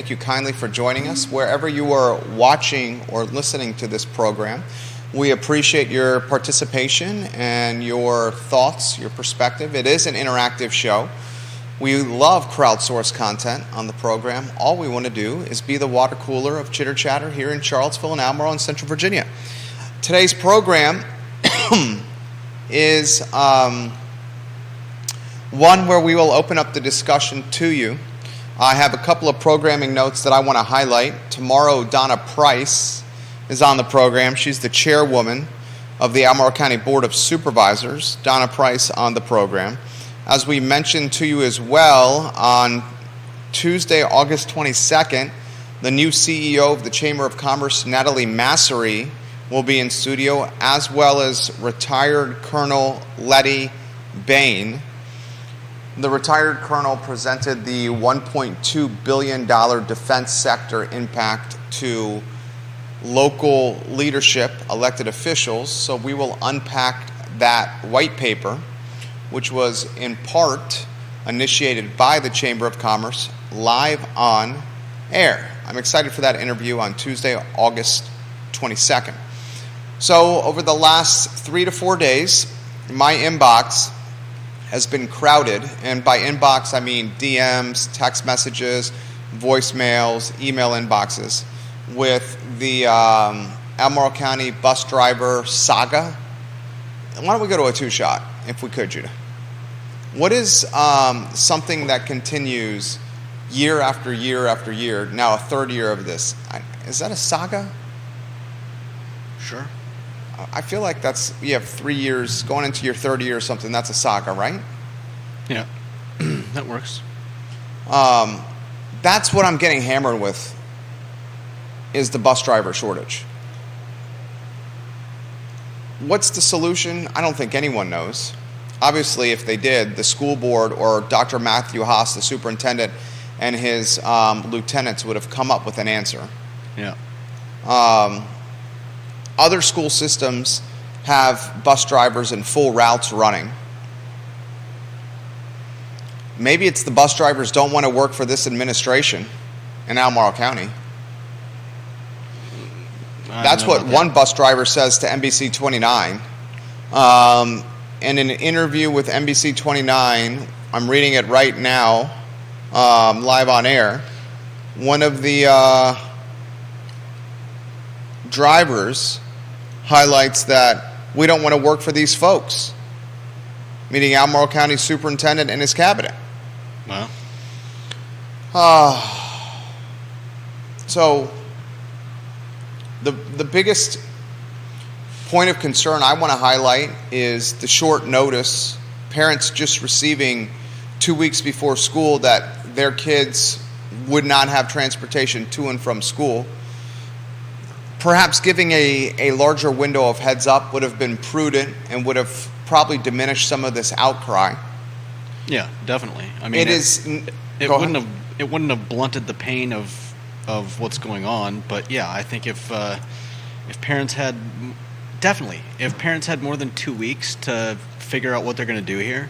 thank you kindly for joining us wherever you are watching or listening to this program. We appreciate your participation and your thoughts, your perspective. It is an interactive show. We love crowdsourced content on the program. All we want to do is be the water cooler of chitter chatter here in Charlottesville and Albemarle and Central Virginia. Today's program is one where we will open up the discussion to you. I have a couple of programming notes that I want to highlight. Tomorrow, Donna Price is on the program. She's the chairwoman of the Albemarle County Board of Supervisors. Donna Price on the program. As we mentioned to you as well, on Tuesday, August 22nd, the new CEO of the Chamber of Commerce, Natalie Massery, will be in studio, as well as retired Colonel Letty Bain. The retired colonel presented the $1.2 billion defense sector impact to local leadership, elected officials. So we will unpack that white paper, which was in part initiated by the Chamber of Commerce, live on air. I'm excited for that interview on Tuesday, August 22nd. So over the last 3 to 4 days, my inbox has been crowded, and by inbox I mean DMs, text messages, voicemails, email inboxes, with the Albemarle County bus driver saga. Why don't we go to a two-shot, if we could, Judah? What is something that continues year after year after year, now a third year of this? Is that a saga? Sure. I feel like you have 3 years, going into your third year or something, that's a saga, right? Yeah, that works. That's what I'm getting hammered with, is the bus driver shortage. What's the solution? I don't think anyone knows. Obviously, if they did, the school board or Dr. Matthew Haas, the superintendent, and his lieutenants would have come up with an answer. Yeah. Other school systems have bus drivers and full routes running. Maybe it's the bus drivers don't want to work for this administration in Albemarle County. That's what one bus driver says to NBC 29. In an interview with NBC 29, I'm reading it right now, live on air, one of the drivers highlights that we don't want to work for these folks, meaning Albemarle County Superintendent and his cabinet. Wow. So the biggest point of concern I want to highlight is the short notice, parents just receiving 2 weeks before school that their kids would not have transportation to and from school. Perhaps giving a larger window of heads up would have been prudent and would have probably diminished some of this outcry. Yeah, definitely. I mean, it wouldn't have blunted the pain of what's going on, but yeah, I think if parents had more than 2 weeks to figure out what they're going to do here,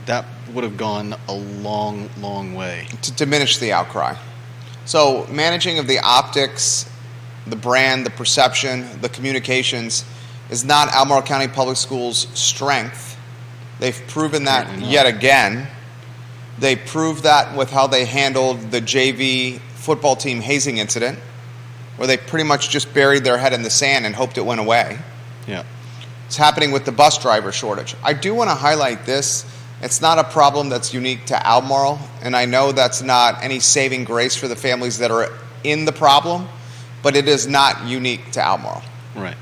that would have gone a long, long way to diminish the outcry. So managing of the optics, the brand, the perception, the communications is not Albemarle County Public Schools' strength. They've proven that yet again. They proved that with how they handled the JV football team hazing incident, where they pretty much just buried their head in the sand and hoped it went away. Yeah. It's happening with the bus driver shortage. I do want to highlight this. It's not a problem that's unique to Albemarle, and I know that's not any saving grace for the families that are in the problem, but it is not unique to Albemarle. Right.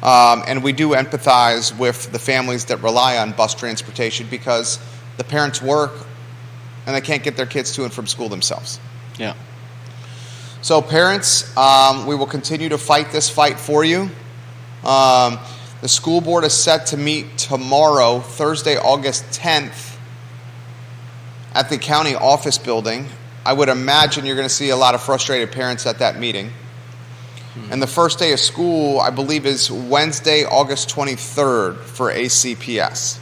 And we do empathize with the families that rely on bus transportation because the parents work and they can't get their kids to and from school themselves. Yeah. So parents, we will continue to fight this fight for you. The school board is set to meet tomorrow, Thursday, August 10th, at the county office building. I would imagine you're going to see a lot of frustrated parents at that meeting. And the first day of school, I believe, is Wednesday, August 23rd for ACPS.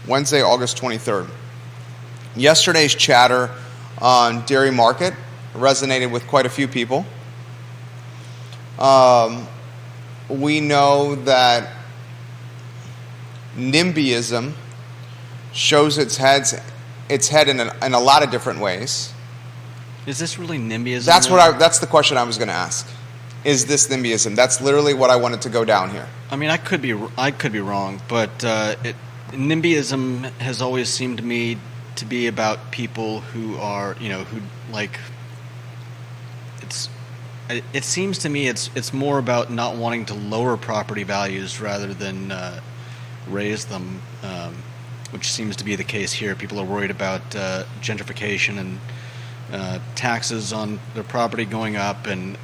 Wednesday, August 23rd. Yesterday's chatter on Dairy Market resonated with quite a few people. We know that NIMBYism shows its head in a lot of different ways. Is this really NIMBYism? That's the question I was going to ask. Is this NIMBYism? That's literally what I wanted to go down here. I mean, I could be wrong, but NIMBYism has always seemed to me to be about people who are, who like. It seems to me it's more about not wanting to lower property values rather than raise them, which seems to be the case here. People are worried about gentrification and taxes on their property going up, and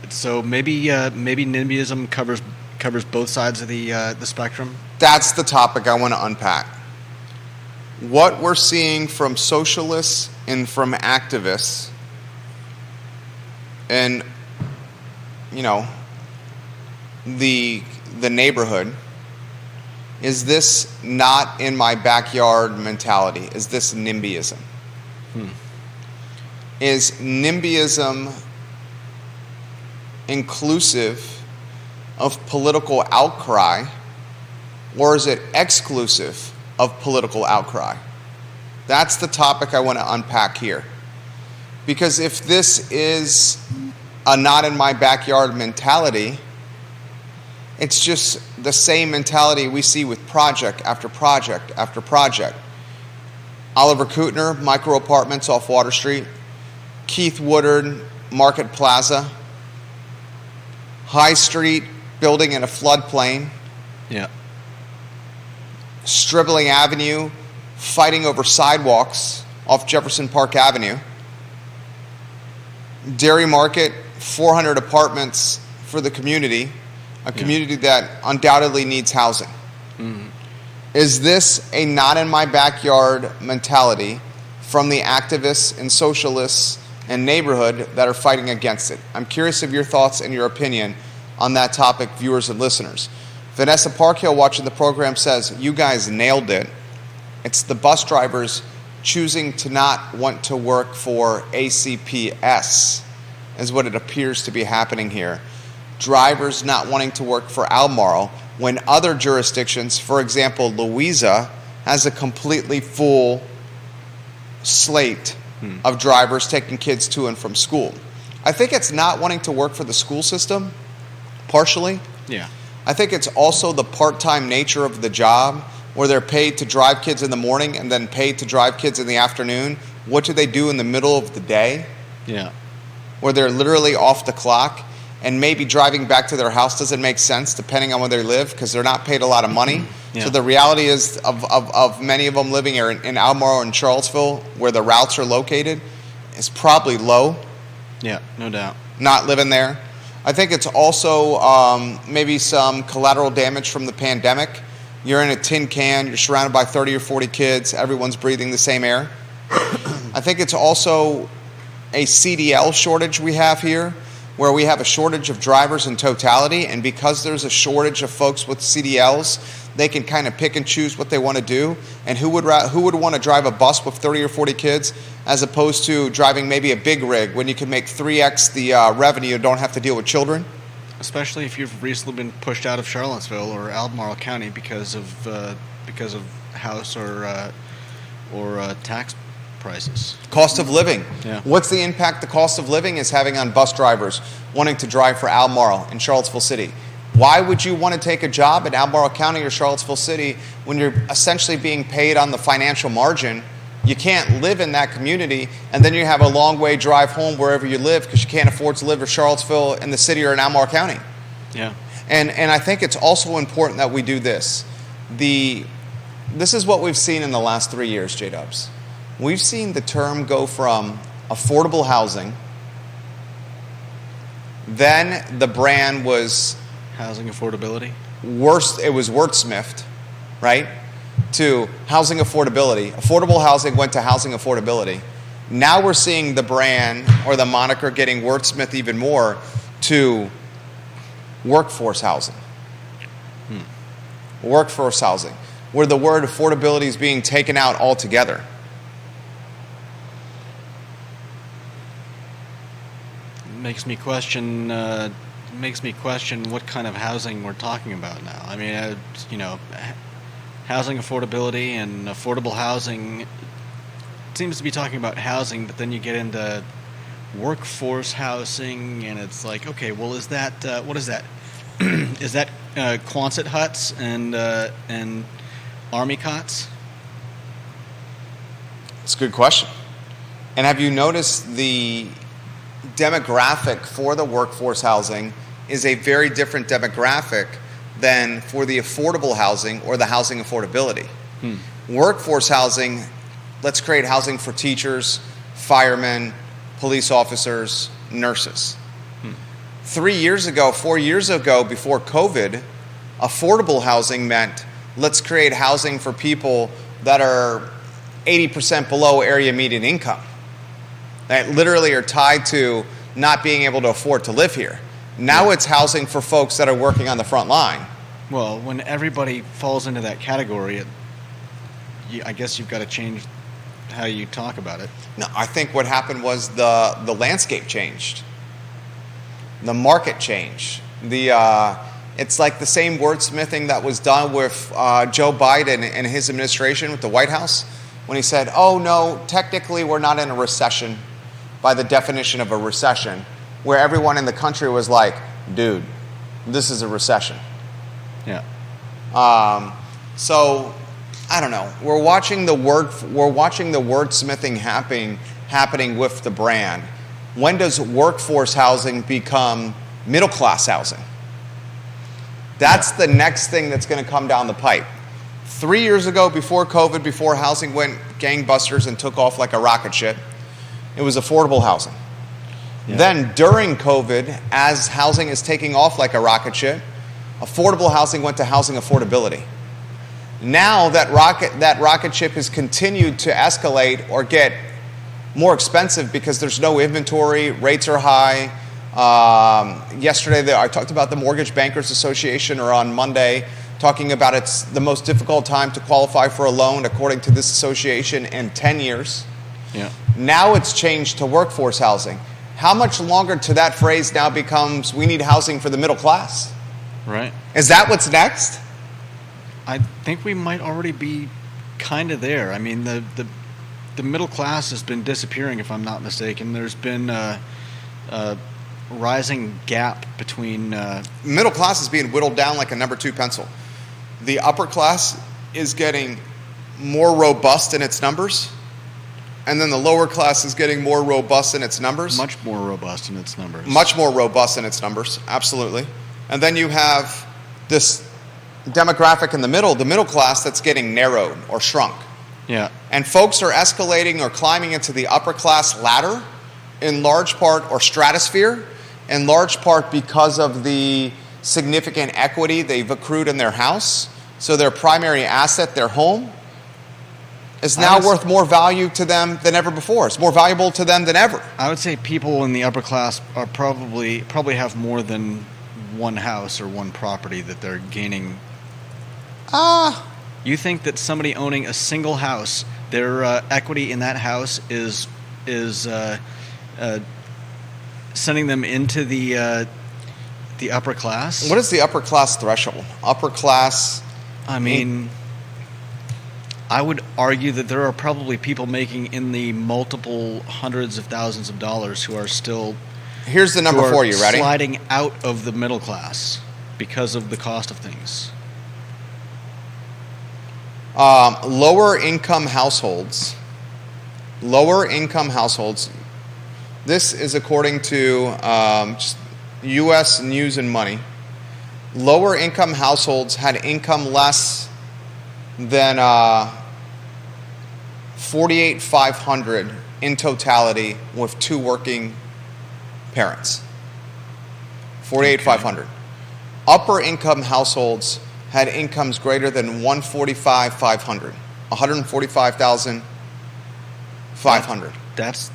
so maybe NIMBYism covers both sides of the spectrum. That's the topic I want to unpack. What we're seeing from socialists and from activists, and the neighborhood, is this not in my backyard mentality? Is this NIMBYism? Is NIMBYism inclusive of political outcry, or is it exclusive of political outcry? That's the topic I want to unpack here. Because if this is a not in my backyard mentality, it's just the same mentality we see with project after project after project. Oliver Kutner, micro apartments off Water Street. Keith Woodard, Market Plaza. High Street, building in a floodplain. Yeah. Stribling Avenue, fighting over sidewalks off Jefferson Park Avenue. Dairy Market, 400 apartments for the community, a community that undoubtedly needs housing. Mm-hmm. Is this a not in my backyard mentality from the activists and socialists and neighborhood that are fighting against it? I'm curious of your thoughts and your opinion on that topic, viewers and listeners. Vanessa Parkhill watching the program says, you guys nailed it. It's the bus drivers choosing to not want to work for ACPS is what it appears to be happening here. Drivers not wanting to work for Albemarle when other jurisdictions, for example, Louisa, has a completely full slate of drivers taking kids to and from school. I think it's not wanting to work for the school system, partially. Yeah. I think it's also the part-time nature of the job, where they're paid to drive kids in the morning and then paid to drive kids in the afternoon. What do they do in the middle of the day? Yeah. Where they're literally off the clock, and maybe driving back to their house doesn't make sense depending on where they live because they're not paid a lot of money. Yeah. So the reality is of many of them living in Albemarle and Charlottesville, where the routes are located, is probably low. Yeah, no doubt. Not living there. I think it's also maybe some collateral damage from the pandemic. You're in a tin can, you're surrounded by 30 or 40 kids, everyone's breathing the same air. I think it's also a CDL shortage we have here, where we have a shortage of drivers in totality, and because there's a shortage of folks with CDLs, they can kind of pick and choose what they want to do. And who would want to drive a bus with 30 or 40 kids as opposed to driving maybe a big rig when you can make 3x the revenue and don't have to deal with children? Especially if you've recently been pushed out of Charlottesville or Albemarle County because of house or tax prices. Cost of living. Yeah. What's the impact the cost of living is having on bus drivers wanting to drive for Albemarle in Charlottesville City? Why would you want to take a job in Albemarle County or Charlottesville City when you're essentially being paid on the financial margin? You can't live in that community, and then you have a long way drive home wherever you live because you can't afford to live in Charlottesville in the city or in Albemarle County. Yeah. And I think it's also important that we do this. This is what we've seen in the last 3 years, J-Dubs. We've seen the term go from affordable housing, then the brand was housing affordability. It was wordsmithed, right? To housing affordability. Affordable housing went to housing affordability. Now we're seeing the brand or the moniker getting wordsmithed even more to workforce housing. Workforce housing, where the word affordability is being taken out altogether. makes me question what kind of housing we're talking about now. I mean, housing affordability and affordable housing, it seems to be talking about housing, but then you get into workforce housing, and it's like, okay, well, is that what is that? Is that Quonset huts and army cots? It's a good question. And have you noticed the demographic for the workforce housing is a very different demographic than for the affordable housing or the housing affordability? Workforce housing, let's create housing for teachers, firemen, police officers, nurses. 3 years ago, 4 years ago, before COVID, affordable housing meant let's create housing for people that are 80% below area median income, that literally are tied to not being able to afford to live here. Now it's housing for folks that are working on the front line. Well, when everybody falls into that category, I guess you've got to change how you talk about it. No, I think what happened was the landscape changed. The market changed. It's like the same wordsmithing that was done with Joe Biden and his administration with the White House when he said, oh, no, technically we're not in a recession by the definition of a recession, where everyone in the country was like, dude, this is a recession. Yeah. So, I don't know. We're watching the wordsmithing happening with the brand. When does workforce housing become middle class housing? That's the next thing that's going to come down the pipe. 3 years ago, before COVID, before housing went gangbusters and took off like a rocket ship, it was affordable housing. Yeah. Then during COVID, as housing is taking off like a rocket ship, affordable housing went to housing affordability. Now that rocket ship has continued to escalate or get more expensive because there's no inventory, rates are high. Yesterday I talked about the Mortgage Bankers Association, or on Monday, talking about it's the most difficult time to qualify for a loan according to this association in 10 years. Yeah. Now it's changed to workforce housing. How much longer to that phrase now becomes we need housing for the middle class? Right. Is that what's next? I think we might already be kind of there. I mean, the middle class has been disappearing, if I'm not mistaken. There's been a rising gap between... Middle class is being whittled down like a number 2 pencil. The upper class is getting more robust in its numbers, and then the lower class is getting more robust in its numbers. Much more robust in its numbers. Much more robust in its numbers, absolutely. And then you have this demographic in the middle class, that's getting narrowed or shrunk. Yeah. And folks are escalating or climbing into the upper class ladder in large part, or stratosphere, in large part because of the significant equity they've accrued in their house. So their primary asset, their home, is now worth more value to them than ever before. It's more valuable to them than ever. I would say people in the upper class are probably have more than one house or one property that they're gaining. You think that somebody owning a single house, their equity in that house is sending them into the upper class? What is the upper class threshold? Upper class... I mean, I would argue that there are probably people making in the multiple hundreds of thousands of dollars who are still... Here's the number for you, ready? Sliding out of the middle class because of the cost of things. Lower income households. This is according to U.S. News and Money. Lower income households had income less than $48,500 in totality with 2 working parents. $48,500. Okay. Upper income households had incomes greater than $145,500. $145,500. That's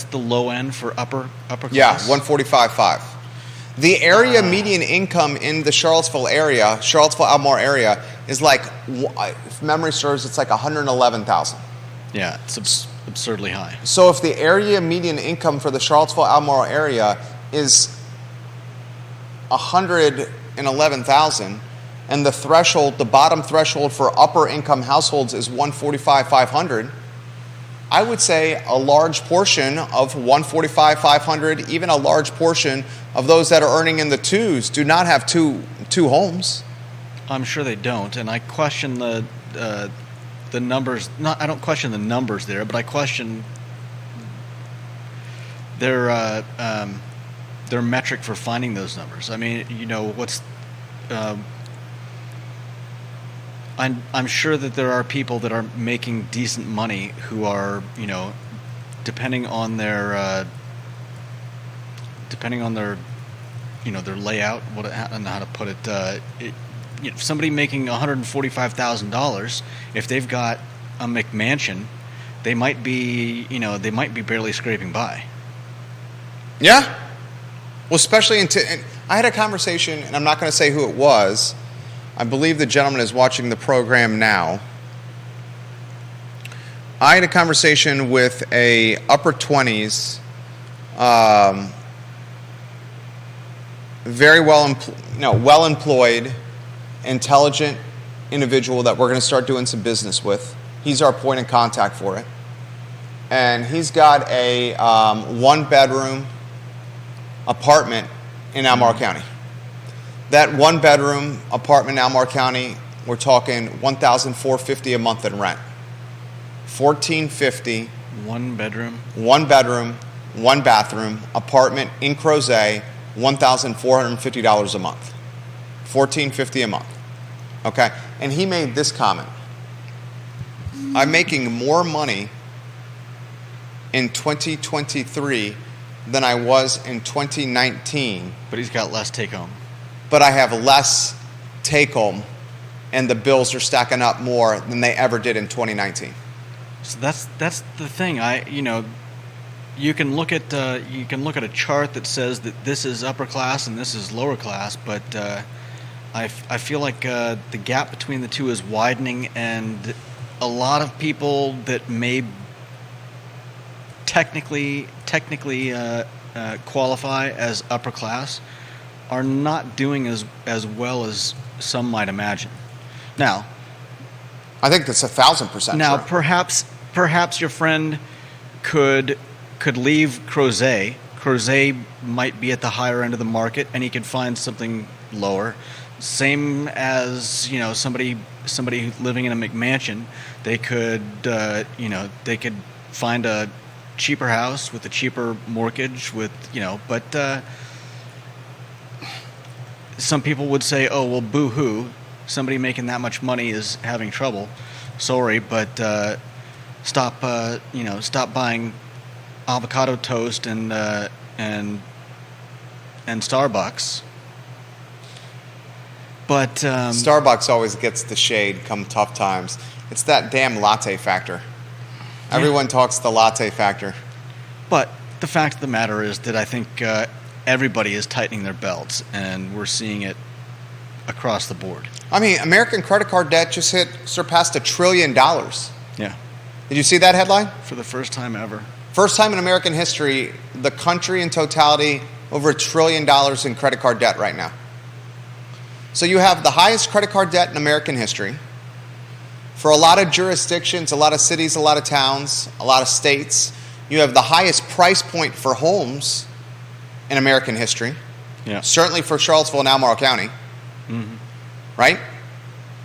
the low end for upper class? Yeah, $145,500. The area median income in the Charlottesville Albemarle area is like, if memory serves, it's like $111,000. Yeah, it's absurdly high. So if the area median income for the Charlottesville Albemarle area is 111,000, and the threshold, the bottom threshold for upper income households is 145,500, I would say a large portion of 145,500, even a large portion of those that are earning in the twos, do not have two homes. I'm sure they don't, and I question the numbers. I don't question the numbers there, but I question their metric for finding those numbers. I mean, what's I'm sure that there are people that are making decent money who are, depending on their their layout, I don't know how to put it. Somebody making $145,000, if they've got a McMansion, they might be barely scraping by. Yeah. Well, especially and I had a conversation, and I'm not going to say who it was. I believe the gentleman is watching the program now. I had a conversation with a upper 20s, very well employed, intelligent individual that we're going to start doing some business with. He's our point of contact for it, and he's got a 1-bedroom apartment in Albemarle County. That 1-bedroom apartment in Albemarle County, we're talking $1,450 a month in rent. $1,450. 1 bedroom. 1 bedroom, 1 bathroom apartment in Crozet, $1,450 a month. $1,450 a month. Okay, and he made this comment: I'm making more money in 2023 than I was in 2019. But he's got less take home. But I have less take home, and the bills are stacking up more than they ever did in 2019. So that's the thing. You can look at a chart that says that this is upper class and this is lower class, but I feel like the gap between the two is widening, and a lot of people that may technically qualify as upper class are not doing as well as some might imagine. Now, I think that's 1,000% now true. perhaps your friend could leave Crozet. Crozet might be at the higher end of the market, and he could find something lower. Same as somebody living in a McMansion, they could find a cheaper house with a cheaper mortgage but some people would say, oh well, boo-hoo, somebody making that much money is having trouble. Sorry, but stop buying avocado toast and Starbucks. But Starbucks always gets the shade come tough times. It's that damn latte factor. Everyone talks the latte factor. But the fact of the matter is that I think everybody is tightening their belts, and we're seeing it across the board. I mean, American credit card debt just surpassed $1 trillion. Yeah. Did you see that headline? For the first time ever. First time in American history, the country in totality over $1 trillion in credit card debt right now. So you have the highest credit card debt in American history. For a lot of jurisdictions, a lot of cities, a lot of towns, a lot of states, you have the highest price point for homes in American history. Yeah. Certainly for Charlottesville and Albemarle County. Mm-hmm. Right?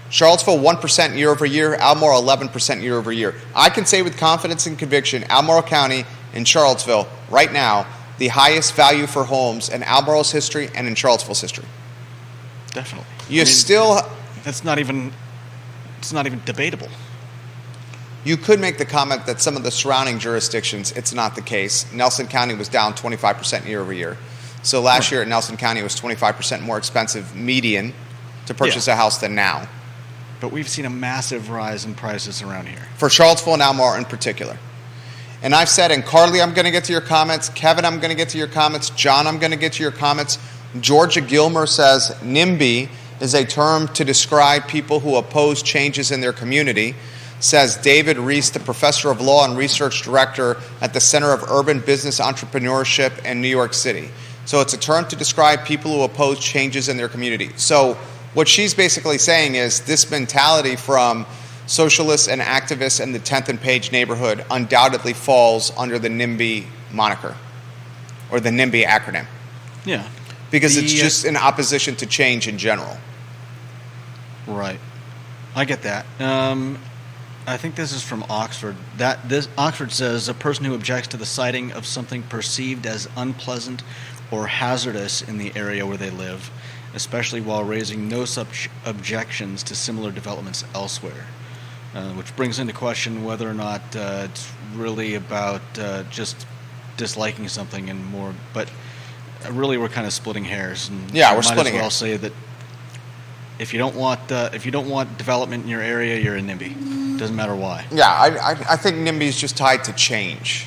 Charlottesville 1% year over year, Albemarle 11% year over year. I can say with confidence and conviction, Albemarle County and Charlottesville right now, the highest value for homes in Albemarle's history and in Charlottesville's history. Definitely. It's not even debatable. You could make the comment that some of the surrounding jurisdictions, it's not the case. Nelson County was down 25% year over year. So last year at Nelson County, it was 25% more expensive median to purchase a house than now. But we've seen a massive rise in prices around here. For Charlottesville and Albemarle in particular. And I've said, and Carly, I'm going to get to your comments. Kevin, I'm going to get to your comments. John, I'm going to get to your comments. Georgia Gilmer says NIMBY is a term to describe people who oppose changes in their community, says David Reese, the professor of law and research director at the Center of Urban Business Entrepreneurship in New York City. So it's a term to describe people who oppose changes in their community. So what she's basically saying is this mentality from socialists and activists in the 10th and Page neighborhood undoubtedly falls under the NIMBY moniker, or the NIMBY acronym. Yeah. Because it's just in opposition to change in general. Right. I get that. I think this is from Oxford. Oxford says a person who objects to the siting of something perceived as unpleasant or hazardous in the area where they live, especially while raising no such objections to similar developments elsewhere. Which brings into question whether or not it's really about just disliking something and more. But really, we're kind of splitting hairs. And yeah, we're splitting hairs. Might as well say that if you don't want development in your area, you're a NIMBY. Doesn't matter why. Yeah, I think NIMBY is just tied to change.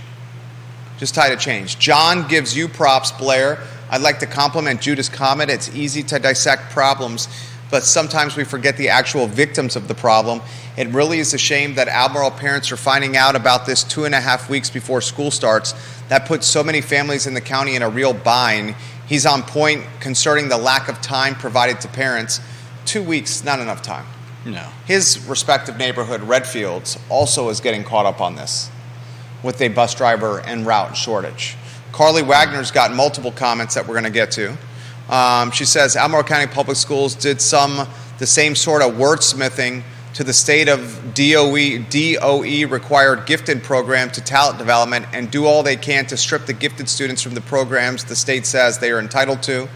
Just tied to change. John gives you props, Blair. I'd like to compliment Judah's comment. It's easy to dissect problems, but sometimes we forget the actual victims of the problem. It really is a shame that Albemarle parents are finding out about this 2.5 weeks before school starts. That puts so many families in the county in a real bind. He's on point concerning the lack of time provided to parents. 2 weeks, not enough time. No. His respective neighborhood, Redfields, also is getting caught up on this with a bus driver and route shortage. Carly Wagner's got multiple comments that we're going to get to. She says Albemarle County Public Schools did the same sort of wordsmithing to the state of DOE required gifted program to talent development and do all they can to strip the gifted students from the programs the state says they are entitled to.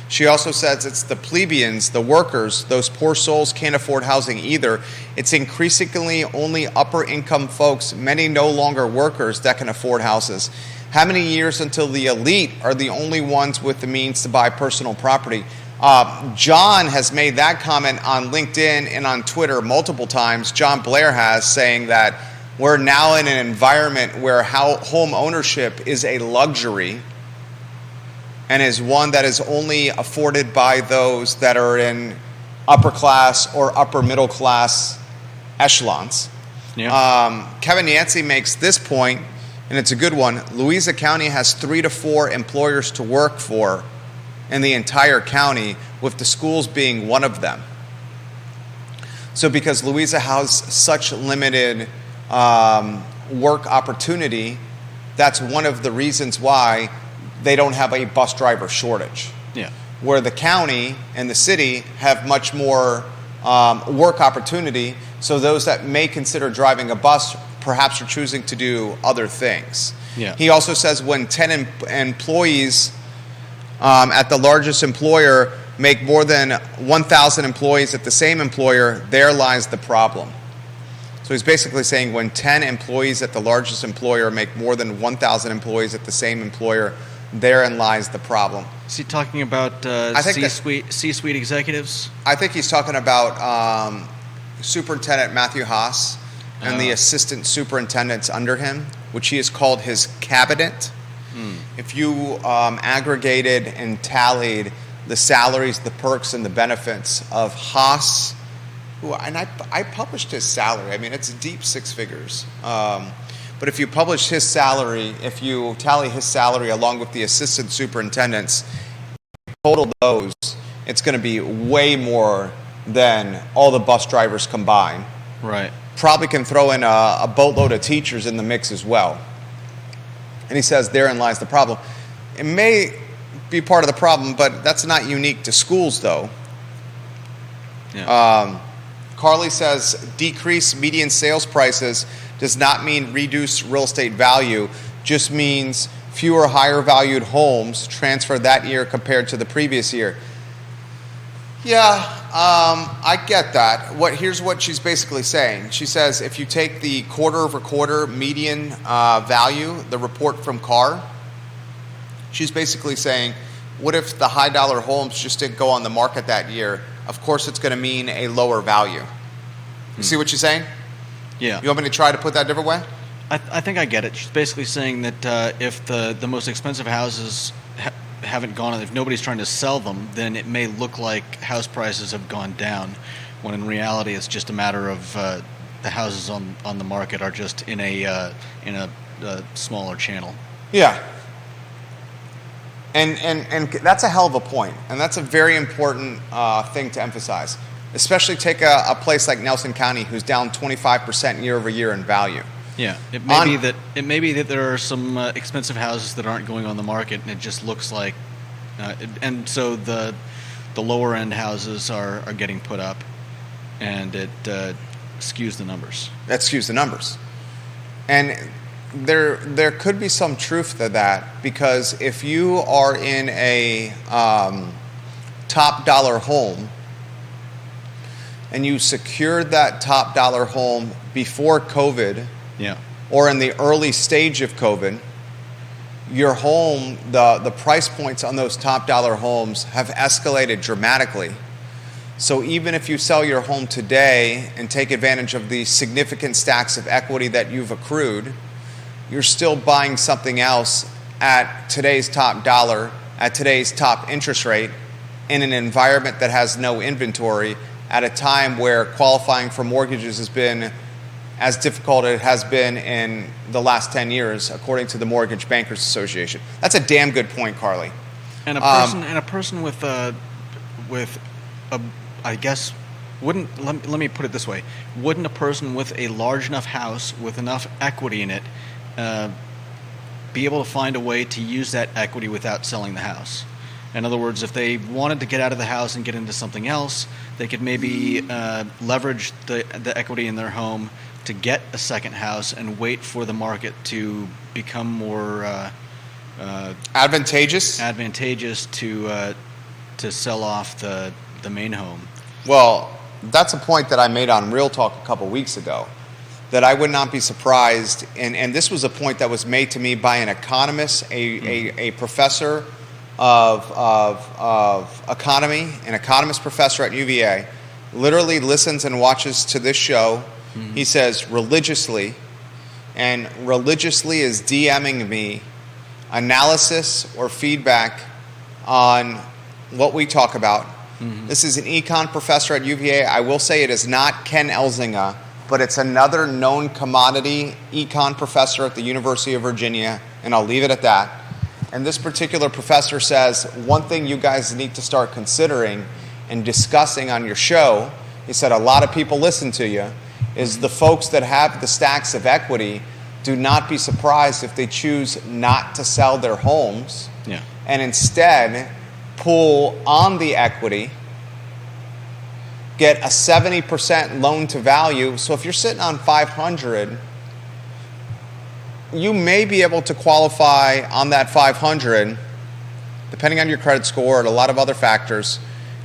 She also says it's the plebeians, the workers, those poor souls can't afford housing either. It's increasingly only upper income folks, many no longer workers, that can afford houses. How many years until the elite are the only ones with the means to buy personal property? John has made that comment on LinkedIn and on Twitter multiple times. John Blair has, saying that we're now in an environment where home ownership is a luxury and is one that is only afforded by those that are in upper class or upper middle class echelons. Yeah. Kevin Yancey makes this point, and it's a good one. Louisa County has 3 to 4 employers to work for in the entire county, with the schools being one of them. So because Louisa has such limited work opportunity, that's one of the reasons why they don't have a bus driver shortage. Yeah. Where the county and the city have much more work opportunity, so those that may consider driving a bus perhaps are choosing to do other things. Yeah. He also says when 10 employees at the largest employer make more than 1,000 employees at the same employer, there lies the problem. So he's basically saying when 10 employees at the largest employer make more than 1,000 employees at the same employer, therein lies the problem. Is he talking about C-suite executives? I think he's talking about Superintendent Matthew Haas and the assistant superintendents under him, which he has called his cabinet. If you aggregated and tallied the salaries, the perks, and the benefits of Haas, and I published his salary. I mean, it's deep 6 figures. But if you publish his salary, if you tally his salary along with the assistant superintendents, total those, it's going to be way more than all the bus drivers combined. Right. Probably can throw in a boatload of teachers in the mix as well. And he says therein lies the problem. It may be part of the problem, but that's not unique to schools, though. Yeah. Carly says decrease median sales prices does not mean reduce real estate value, just means fewer higher valued homes transferred that year compared to the previous year. Yeah, I get that. Here's what she's basically saying. She says if you take the quarter-over-quarter median value, the report from CAR, she's basically saying, what if the high-dollar homes just didn't go on the market that year? Of course, it's going to mean a lower value. You see what she's saying? Yeah. You want me to try to put that a different way? I think I get it. She's basically saying that if the most expensive houses haven't gone, if nobody's trying to sell them, then it may look like house prices have gone down, when in reality it's just a matter of the houses on the market are just in a smaller channel. Yeah. And that's a hell of a point, and that's a very important thing to emphasize. Especially take a place like Nelson County, who's down 25% year over year in value. Yeah, it may be that there are some expensive houses that aren't going on the market, and it just looks like, and so the lower end houses are getting put up, and it skews the numbers. That skews the numbers, and there could be some truth to that, because if you are in a top dollar home and you secured that top dollar home before COVID, yeah, or in the early stage of COVID, your home, the price points on those top dollar homes have escalated dramatically. So even if you sell your home today and take advantage of the significant stacks of equity that you've accrued, you're still buying something else at today's top dollar, at today's top interest rate, in an environment that has no inventory, at a time where qualifying for mortgages has been as difficult as it has been in the last 10 years, according to the Mortgage Bankers Association. That's a damn good point, Carly. And a person with I guess, let me put it this way: wouldn't a person with a large enough house with enough equity in it be able to find a way to use that equity without selling the house? In other words, if they wanted to get out of the house and get into something else, they could maybe leverage the equity in their home to get a second house and wait for the market to become more advantageous to sell off the main home. Well, that's a point that I made on Real Talk a couple weeks ago, that I would not be surprised, and this was a point that was made to me by an economist, a professor of economy, an economist professor at UVA, literally listens and watches to this show. Mm-hmm. He says religiously, and religiously is DMing me analysis or feedback on what we talk about. Mm-hmm. This is an econ professor at UVA. I will say it is not Ken Elzinga, but it's another known commodity econ professor at the University of Virginia, and I'll leave it at that. And this particular professor says, one thing you guys need to start considering and discussing on your show, he said a lot of people listen to you, is the folks that have the stacks of equity, do not be surprised if they choose not to sell their homes, and instead pull on the equity, get a 70% loan to value. So if you're sitting on 500, you may be able to qualify on that 500, depending on your credit score and a lot of other factors,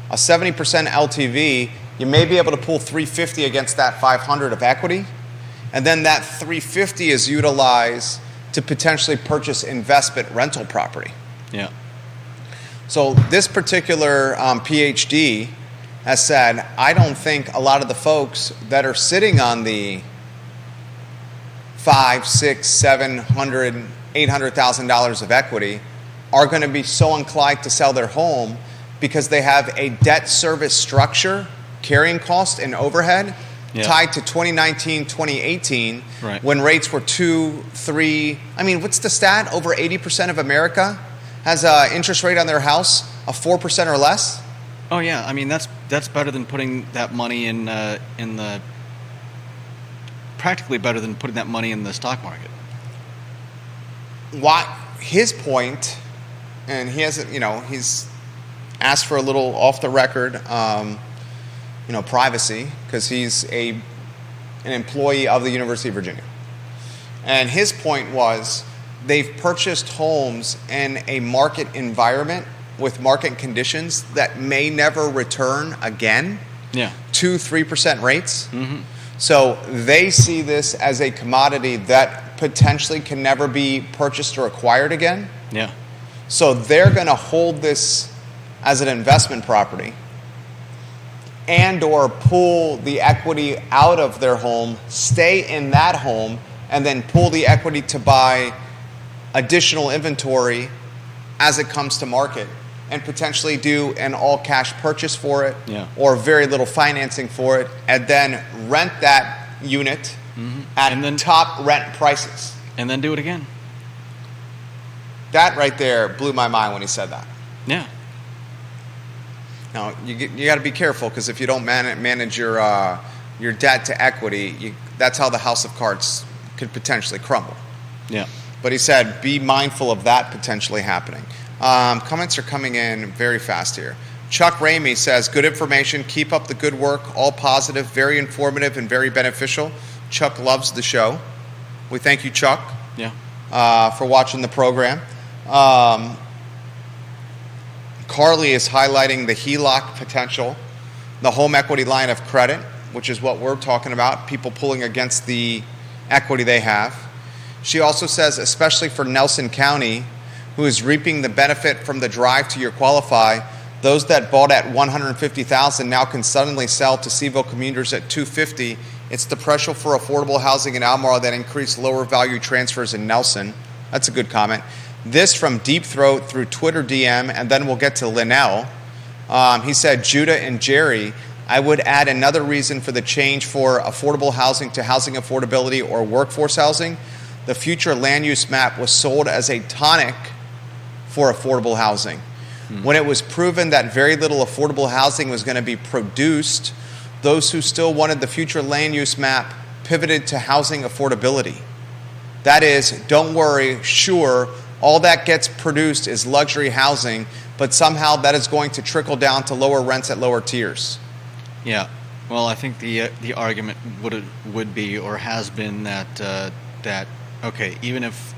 a 70% LTV, you may be able to pull 350 against that 500 of equity, and then that 350 is utilized to potentially purchase investment rental property. Yeah. So this particular PhD has said, I don't think a lot of the folks that are sitting on the $500,000, $600,000, $700,000, $800,000 of equity are going to be so inclined to sell their home because they have a debt service structure, carrying cost, and overhead tied to 2019, 2018, when rates were 2, 3. I mean, what's the stat? Over 80% of America has an interest rate on their house of 4% or less. Oh yeah, I mean that's better than putting that money in the practically better than putting that money in the stock market. Why? His point, and he hasn't, he's asked for a little off the record, privacy, because he's an employee of the University of Virginia. And his point was, they've purchased homes in a market environment with market conditions that may never return again. 2-3% rates. Mm-hmm. So they see this as a commodity that potentially can never be purchased or acquired again. Yeah. So they're going to hold this as an investment property and or pull the equity out of their home, stay in that home, and then pull the equity to buy additional inventory as it comes to market, and potentially do an all-cash purchase for it, or very little financing for it, and then rent that unit at top rent prices. And then do it again. That right there blew my mind when he said that. Yeah. Now, you got to be careful, because if you don't manage your debt to equity, that's how the house of cards could potentially crumble. Yeah. But he said, be mindful of that potentially happening. Comments are coming in very fast here. Chuck Ramey says, good information, keep up the good work, all positive, very informative, and very beneficial. Chuck loves the show. We thank you, Chuck, for watching the program. Carly is highlighting the HELOC potential, the home equity line of credit, which is what we're talking about, people pulling against the equity they have. She also says, especially for Nelson County, who is reaping the benefit from the drive to your qualify, those that bought at $150,000 now can suddenly sell to CVille commuters at $250,000. It's the pressure for affordable housing in Almar that increased lower value transfers in Nelson. That's a good comment. This from Deep Throat through Twitter DM, and then we'll get to Linnell. He said, Judah and Jerry, I would add another reason for the change for affordable housing to housing affordability or workforce housing. The future land use map was sold as a tonic for affordable housing. When it was proven that very little affordable housing was going to be produced, those who still wanted the future land use map pivoted to housing affordability. That is, don't worry, sure, all that gets produced is luxury housing, but somehow that is going to trickle down to lower rents at lower tiers. Yeah. Well, I think the argument would be, or has been, that okay, even if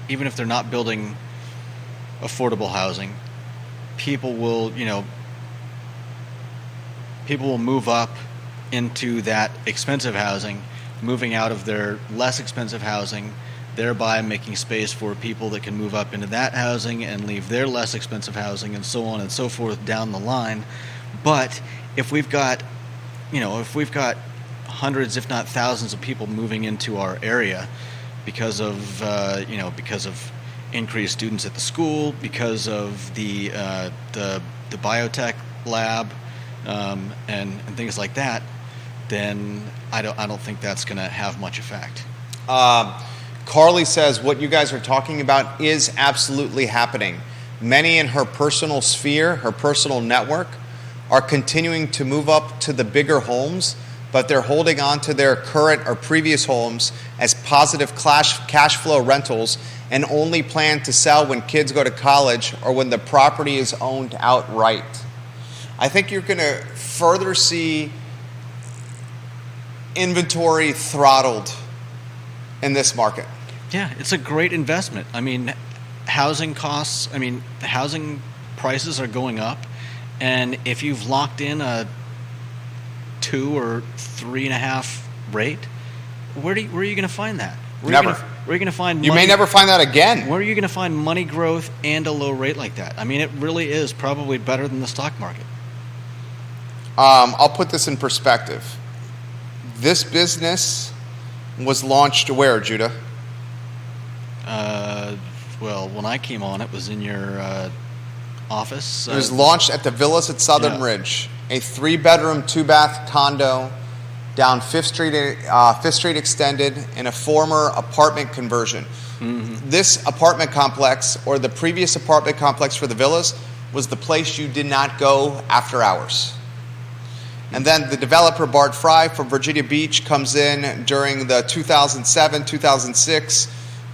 they're not building affordable housing, people will move up into that expensive housing, moving out of their less expensive housing, thereby making space for people that can move up into that housing and leave their less expensive housing, and so on and so forth down the line. But if we've got hundreds, if not thousands, of people moving into our area because of increased students at the school, because of the biotech lab, and things like that, then I don't think that's going to have much effect. Carly says what you guys are talking about is absolutely happening. Many in her personal sphere, her personal network, are continuing to move up to the bigger homes, but they're holding on to their current or previous homes as positive cash flow rentals and only plan to sell when kids go to college or when the property is owned outright. I think you're going to further see inventory throttled in this market. Yeah, it's a great investment. I mean, housing prices are going up, and if you've locked in a 2 or 3.5 rate, where are you going to find that? Where are you going to find? You may never find that again. Where are you going to find money growth and a low rate like that? I mean, it really is probably better than the stock market. I'll put this in perspective. This business was launched where, Judah? Well, when I came on, it was in your office. It was launched at the Villas at Southern Ridge, a 3-bedroom, 2-bath condo down 5th Street Extended in a former apartment conversion. Mm-hmm. This apartment complex, or the previous apartment complex for the Villas, was the place you did not go after hours. And then the developer, Bart Fry from Virginia Beach, comes in during the 2007-2006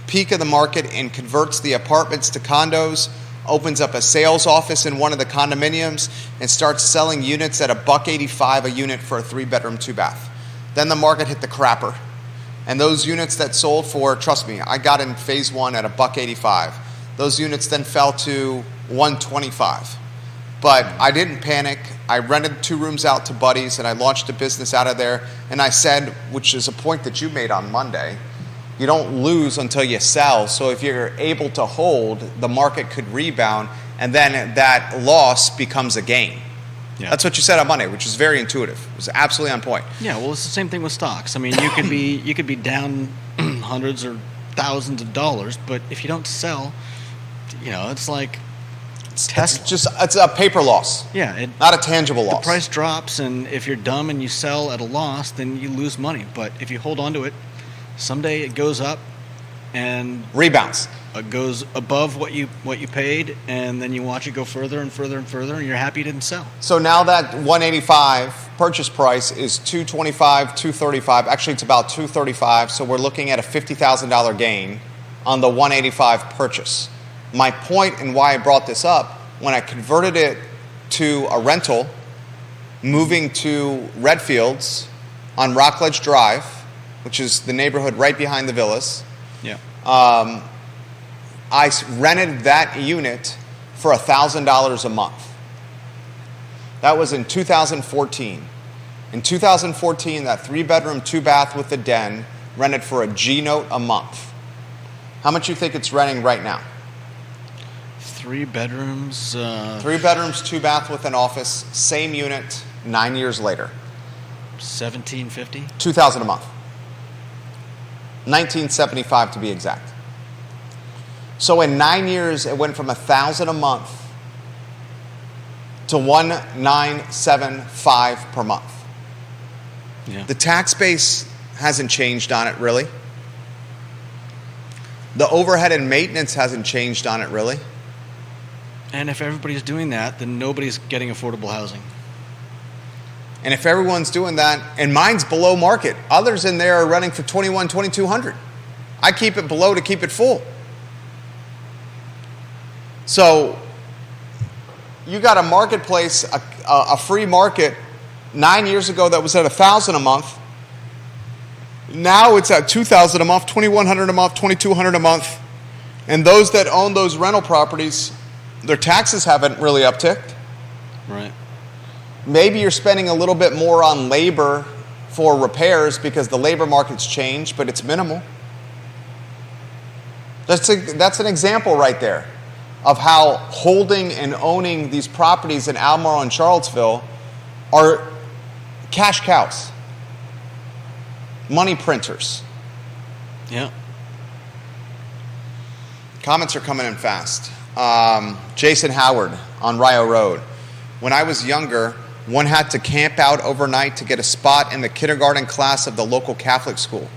peak of the market and converts the apartments to condos, opens up a sales office in one of the condominiums, and starts selling units at $185 a unit for a 3-bedroom, 2-bath. Then the market hit the crapper. And those units that sold for, trust me, I got in phase 1 at $185. Those units then fell to $125. But I didn't panic. I rented 2 rooms out to buddies, and I launched a business out of there. And I said, which is a point that you made on Monday, you don't lose until you sell. So if you're able to hold, the market could rebound, and then that loss becomes a gain. Yeah. That's what you said on Monday, which is very intuitive. It was absolutely on point. Yeah, well, it's the same thing with stocks. I mean, you could be down hundreds or thousands of dollars, but if you don't sell, it's like it's a paper loss. Yeah, not a tangible loss. The price drops, and if you're dumb and you sell at a loss, then you lose money. But if you hold on to it, someday it goes up and rebounds. goes above what you paid, and then you watch it go further and further and further, and you're happy it didn't sell. So now that 185 purchase price is 225, 235. Actually, it's about 235. So we're looking at a $50,000 gain on the 185 purchase. My point and why I brought this up, when I converted it to a rental, moving to Redfields on Rockledge Drive, which is the neighborhood right behind the villas. Yeah. I rented that unit for $1,000 a month. That was in 2014. In 2014, that 3-bedroom, 2-bath with a den rented for a G-note a month. How much do you think it's renting right now? 3 bedrooms. 3 bedrooms, 2-bath with an office, same unit, 9 years later. $1,750. $2,000 a month. $1,975 to be exact. So in 9 years, it went from $1,000 a month to $1,975 per month. Yeah. The tax base hasn't changed on it really. The overhead and maintenance hasn't changed on it really. And if everybody's doing that, then nobody's getting affordable housing. And if everyone's doing that, and mine's below market, others in there are running for $2,100, $2,200. I keep it below to keep it full. So you got a marketplace, a free market 9 years ago that was at $1,000 a month. Now it's at $2,000 a month, $2,100 a month, $2,200 a month. And those that own those rental properties, their taxes haven't really upticked. Right. Maybe you're spending a little bit more on labor for repairs because the labor market's changed, but it's minimal. That's an example right there of how holding and owning these properties in Albemarle and Charlottesville are cash cows, money printers. Yeah. Comments are coming in fast. Jason Howard on Rio Road. When I was younger, one had to camp out overnight to get a spot in the kindergarten class of the local Catholic school.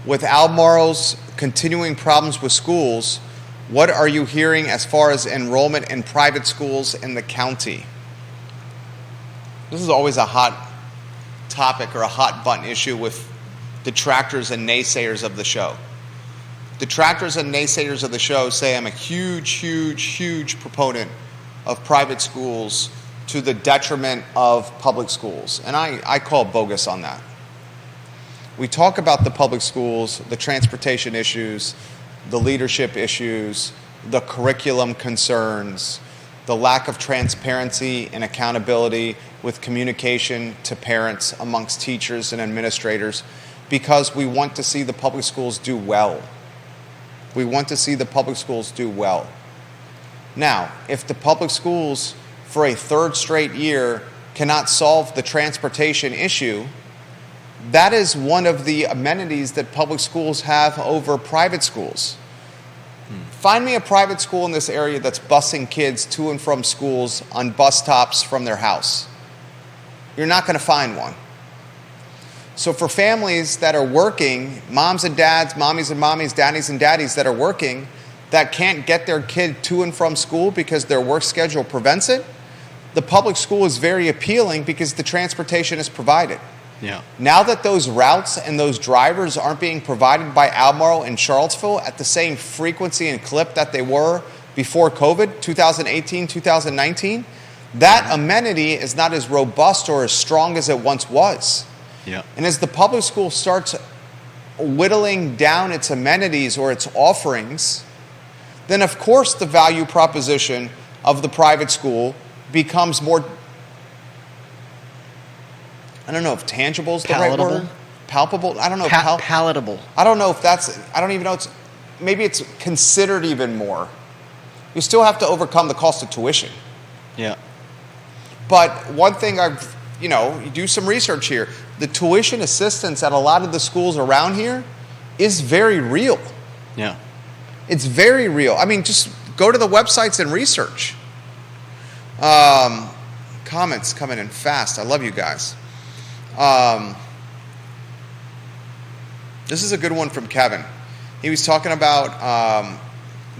With Albemarle's continuing problems with schools, what are you hearing as far as enrollment in private schools in the county? This is always a hot topic or a hot button issue with detractors and naysayers of the show. Detractors and naysayers of the show say I'm a huge proponent of private schools to the detriment of public schools. And I call bogus on that. We talk about the public schools, the transportation issues, the leadership issues, the curriculum concerns, the lack of transparency and accountability with communication to parents amongst teachers and administrators, because we want to see the public schools do well. We want to see the public schools do well. Now, if the public schools for a third straight year cannot solve the transportation issue, that is one of the amenities that public schools have over private schools. Find me a private school in this area that's busing kids to and from schools on bus stops from their house. You're not going to find one. So for families that are working, moms and dads, mommies and mommies, daddies and daddies that are working, that can't get their kid to and from school because their work schedule prevents it, the public school is very appealing because the transportation is provided. Yeah. Now that those routes and those drivers aren't being provided by Albemarle and Charlottesville at the same frequency and clip that they were before COVID, 2018, 2019, that amenity is not as robust or as strong as it once was. Yeah. And as the public school starts whittling down its amenities or its offerings, then of course the value proposition of the private school becomes more, I don't know if tangible is the palatable. right word. Palpable? I don't know. Palatable. I don't know if that's, I don't even know, maybe it's considered even more. You still have to overcome the cost of tuition. Yeah. But one thing you do some research here. The tuition assistance at a lot of the schools around here is very real. Yeah. It's very real. I mean, just go to the websites and research. Comments coming in fast. I love you guys. This is a good one from Kevin. he was talking about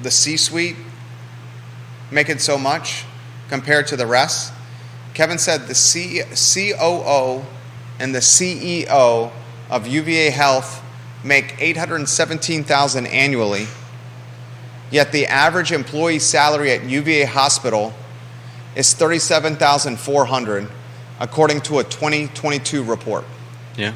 the C-suite making so much compared to the rest. Kevin said the COO and the CEO of UVA Health make $817,000 annually, yet the average employee salary at UVA Hospital is $37,400, according to a 2022 report. Yeah.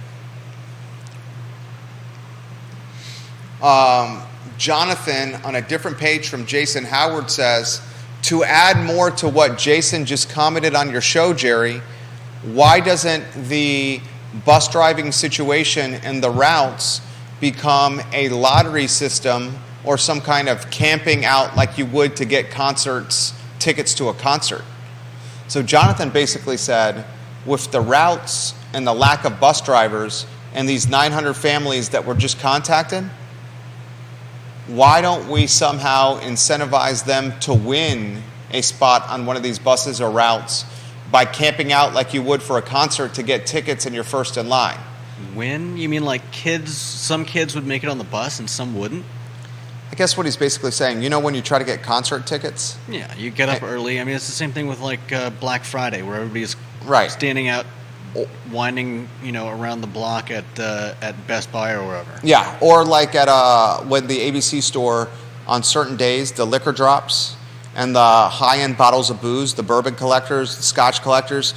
Jonathan, on a different page from Jason Howard, says, to add more to what Jason just commented on your show, Jerry, why doesn't the bus driving situation and the routes become a lottery system or some kind of camping out like you would to get tickets to a concert? So Jonathan basically said, with the routes and the lack of bus drivers and these 900 families that were just contacted, why don't we somehow incentivize them to win a spot on one of these buses or routes by camping out like you would for a concert to get tickets and you're first in line? Win? You mean like kids, some kids would make it on the bus and some wouldn't? I guess what he's basically saying, you know when you try to get concert tickets? Yeah, you get up early. I mean, it's the same thing with like Black Friday, where everybody's standing out, winding, around the block at Best Buy or wherever. Yeah, or like at when the ABC store on certain days, the liquor drops and the high-end bottles of booze, the bourbon collectors, the scotch collectors,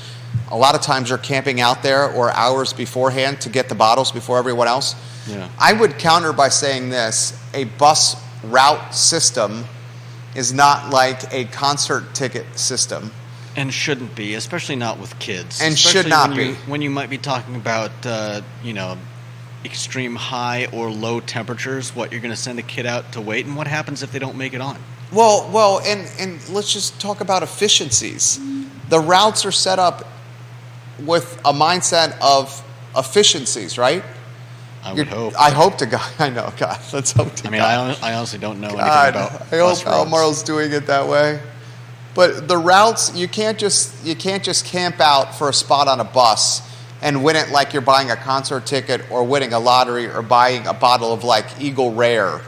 a lot of times are camping out there or hours beforehand to get the bottles before everyone else. Yeah. I would counter by saying this: a bus route system is not like a concert ticket system. And shouldn't be, especially not with kids. And especially should not be. When you might be talking about, extreme high or low temperatures, what you're going to send a kid out to wait, and what happens if they don't make it on? Well, and let's just talk about efficiencies. The routes are set up with a mindset of efficiencies, right? I would hope. I hope to God. I know, God. Let's hope to God. I honestly don't know anything God, about I hope bus routes. Almarl's doing it that way. But the routes, you can't just camp out for a spot on a bus and win it like you're buying a concert ticket or winning a lottery or buying a bottle of like Eagle Rare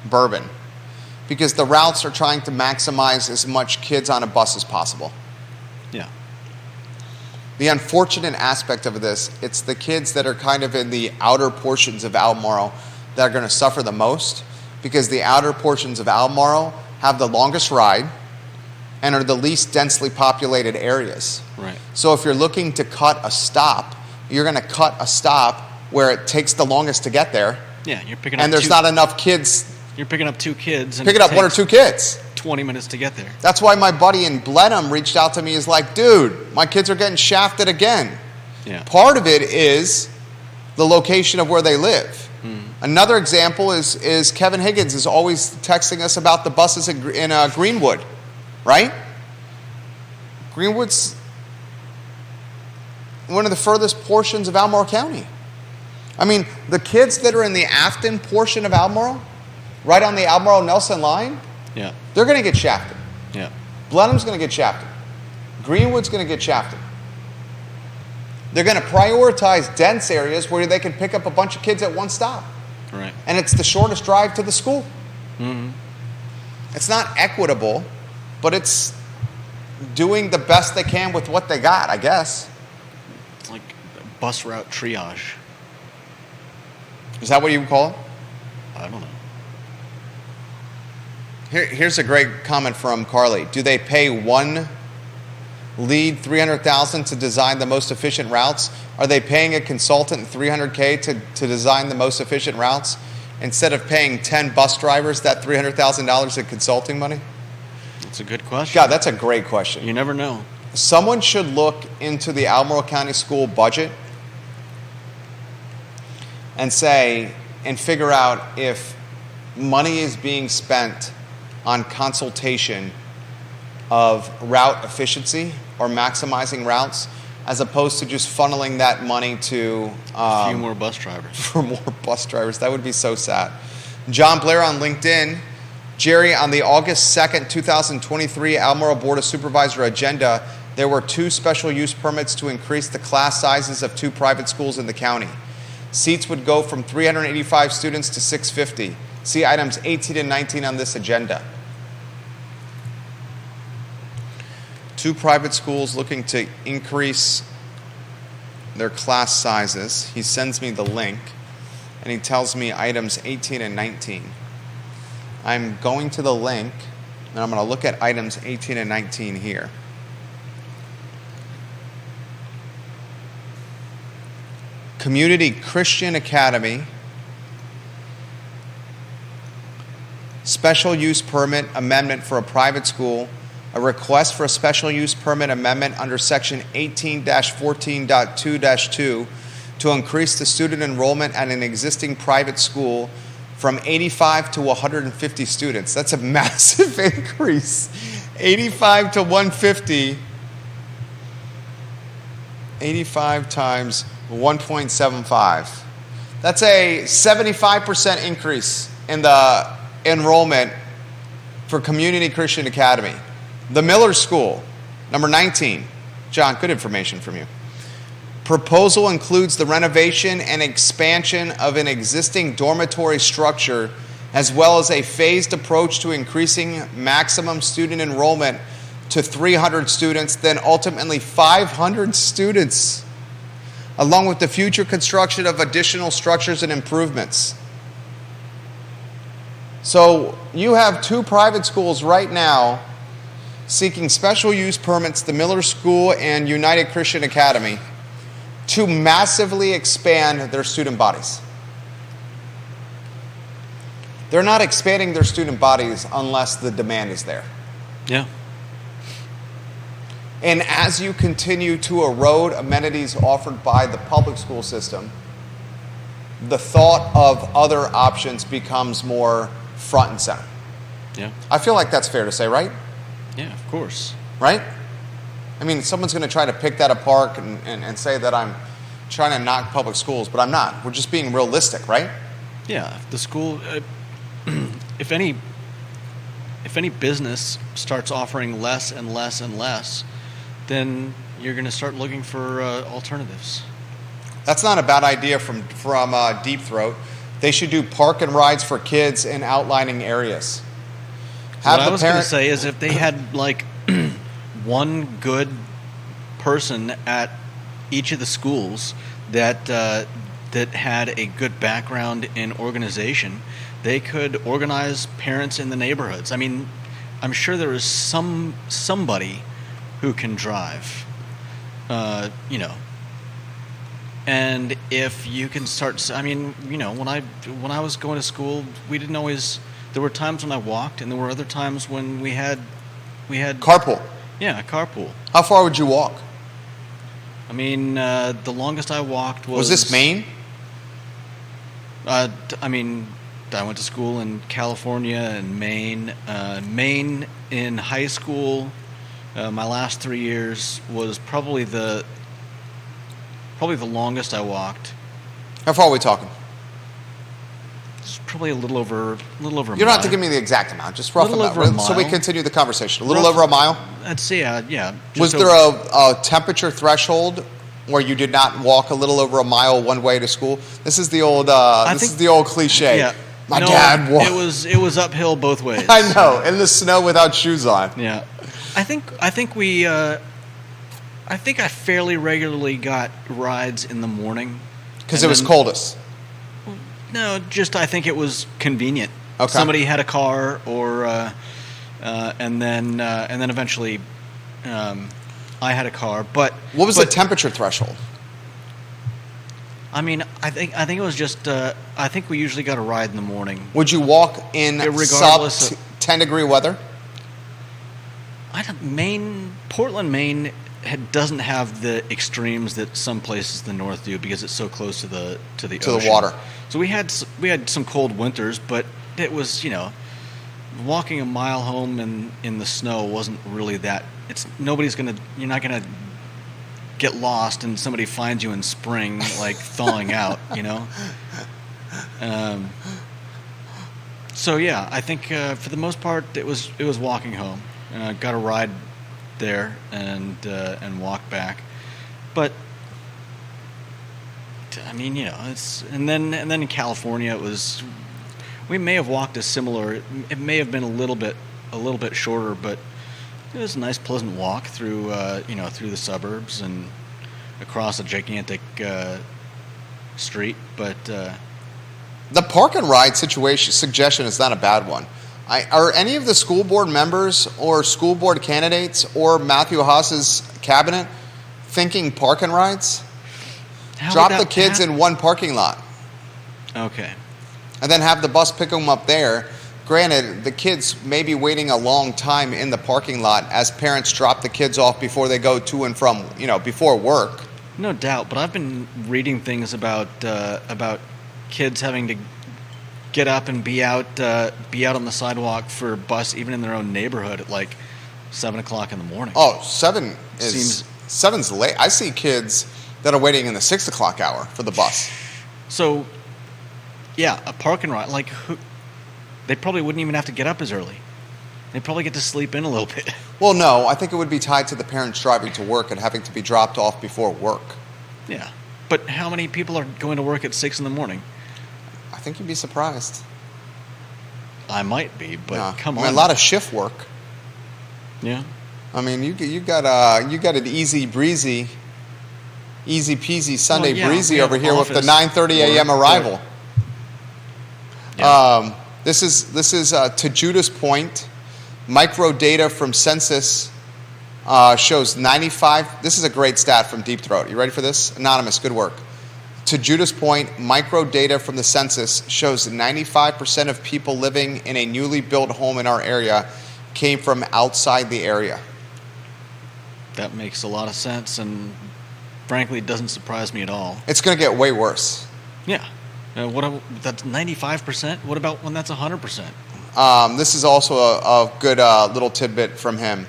bourbon, because the routes are trying to maximize as much kids on a bus as possible. Yeah. The unfortunate aspect of this, it's the kids that are kind of in the outer portions of Albemarle that are going to suffer the most, because the outer portions of Albemarle have the longest ride and are the least densely populated areas. Right. So if you're looking to cut a stop, you're going to cut a stop where it takes the longest to get there. Yeah, you're picking up and there's not enough kids. You're picking up two kids. And picking up one or two kids. 20 minutes to get there. That's why my buddy in Blenheim reached out to me. He's like, dude, my kids are getting shafted again. Yeah. Part of it is the location of where they live. Another example is Kevin Higgins is always texting us about the buses in Greenwood, right? Greenwood's one of the furthest portions of Albemarle County. I mean, the kids that are in the Afton portion of Albemarle, right on the Albemarle-Nelson line, yeah, they're going to get shafted. Yeah. Blenheim's going to get shafted. Greenwood's going to get shafted. They're going to prioritize dense areas where they can pick up a bunch of kids at one stop. Right. And it's the shortest drive to the school. Mm-hmm. It's not equitable, but it's doing the best they can with what they got, I guess. It's like bus route triage. Is that what you would call it? I don't know. Here's a great comment from Carly. Do they pay one lead $300,000 to design the most efficient routes? Are they paying a consultant $300K to design the most efficient routes instead of paying 10 bus drivers that $300,000 in consulting money? That's a good question. God, that's a great question. You never know. Someone should look into the Albemarle County School budget and figure out if money is being spent on consultation of route efficiency or maximizing routes, as opposed to just funneling that money to a few more bus drivers. For more bus drivers. That would be so sad. John Blair on LinkedIn. Jerry, on the August 2nd, 2023 Albemarle Board of Supervisor agenda, there were 2 special use permits to increase the class sizes of 2 private schools in the county. Seats would go from 385 students to 650. See items 18 and 19 on this agenda. 2 private schools looking to increase their class sizes. He sends me the link, and he tells me items 18 and 19. I'm going to the link, and I'm going to look at items 18 and 19 here. Community Christian Academy, special use permit amendment for a private school, a request for a special use permit amendment under section 18-14.2-2 to increase the student enrollment at an existing private school from 85 to 150 students. That's a massive increase. 85 to 150. 85 times 1.75. That's a 75% increase in the enrollment for Community Christian Academy. The Miller School, number 19. John, good information from you. Proposal includes the renovation and expansion of an existing dormitory structure, as well as a phased approach to increasing maximum student enrollment to 300 students, then ultimately 500 students, along with the future construction of additional structures and improvements. So you have 2 private schools right now seeking special use permits, the Miller School and United Christian Academy, to massively expand their student bodies. They're not expanding their student bodies unless the demand is there. Yeah. And as you continue to erode amenities offered by the public school system, the thought of other options becomes more front and center. Yeah. I feel like that's fair to say, right? Yeah, of course. Right? I mean, someone's going to try to pick that apart and say that I'm trying to knock public schools, but I'm not. We're just being realistic, right? Yeah, the school, if any business starts offering less and less and less, then you're going to start looking for alternatives. That's not a bad idea from Deep Throat. They should do park and rides for kids in outlining areas. What I was going to say is if they had like one good person at each of the schools that had a good background in organization, they could organize parents in the neighborhoods. I mean, I'm sure there is somebody who can drive, and if you can start, I mean, when I was going to school, we didn't always. There were times when I walked, and there were other times when we had carpool. Yeah, a carpool. How far would you walk? I mean, the longest I walked was. Was this Maine? I went to school in California and Maine. Maine in high school. My last 3 years was probably the longest I walked. How far are we talking? It's probably a little over a You mile. don't have to give me the exact amount, just rough amount, over a so we mile. continue the conversation. A little over a mile? I'd say, yeah. Was there a temperature threshold where you did not walk a little over a mile one way to school? This is the old cliche. Yeah. Dad walked. It was uphill both ways. I know, in the snow without shoes on. Yeah. I think I fairly regularly got rides in the morning. Because it was coldest. No, just I think it was convenient. Okay. Somebody had a car, or and then eventually I had a car. But what was the temperature threshold? I mean, I think it was just. I think we usually got a ride in the morning. Would you walk in sub 10-degree weather? Portland, Maine doesn't have the extremes that some places in the north do because it's so close to the ocean. To the water. So we had some cold winters, but it was walking a mile home in the snow wasn't really that. You're not gonna get lost and somebody finds you in spring like thawing out, So yeah, I think for the most part it was walking home. Got a ride there and walked back, but I mean, it's and then in California it was. We may have walked a similar. It may have been a little bit shorter, but it was a nice, pleasant walk through through the suburbs and across a gigantic street. But the park and ride suggestion is not a bad one. Are any of the school board members or school board candidates or Matthew Haas's cabinet thinking park and rides? Drop the kids in one parking lot. Okay. And then have the bus pick them up there. Granted, the kids may be waiting a long time in the parking lot as parents drop the kids off before they go to and from, before work. No doubt, but I've been reading things about kids having to get up and be out on the sidewalk for a bus, even in their own neighborhood, at like 7 o'clock in the morning. Oh, 7's late. I see kids that are waiting in the 6 o'clock hour for the bus. So, yeah, a park and ride, they probably wouldn't even have to get up as early. They'd probably get to sleep in a little bit. Well, no, I think it would be tied to the parents driving to work and having to be dropped off before work. Yeah, but how many people are going to work at 6 in the morning? I think you'd be surprised. I might be, but come on. A lot of shift work. Yeah. I mean, you got an easy peasy Sunday breezy over here with the 9:30 a.m. arrival. Yeah. This is to Judah's point. Micro data from census shows 95. This is a great stat from Deep Throat. You ready for this? Anonymous, good work. To Judah's point, micro data from the census shows 95% of people living in a newly built home in our area came from outside the area. That makes a lot of sense, and frankly, it doesn't surprise me at all. It's going to get way worse. Yeah. That's 95%? What about when that's 100%? This is also a good little tidbit from him.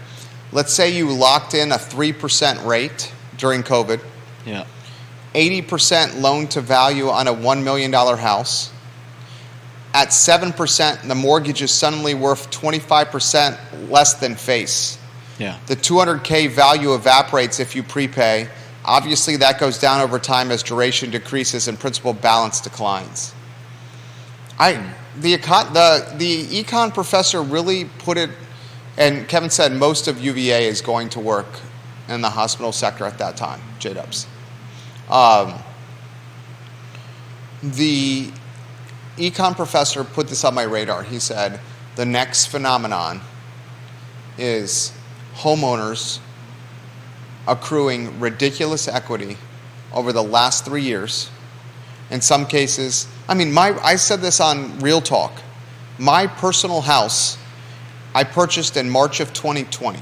Let's say you locked in a 3% rate during COVID. Yeah. 80% loan to value on a $1 million house. At 7%, the mortgage is suddenly worth 25% less than face. Yeah. The $200K value evaporates if you prepay. Obviously, that goes down over time as duration decreases and principal balance declines. The econ professor really put it, and Kevin said most of UVA is going to work in the hospital sector at that time, J-Dubs. The econ professor put this on my radar. He said, the next phenomenon is homeowners accruing ridiculous equity over the last 3 years. In some cases, I said this on Real Talk. My personal house, I purchased in March of 2020.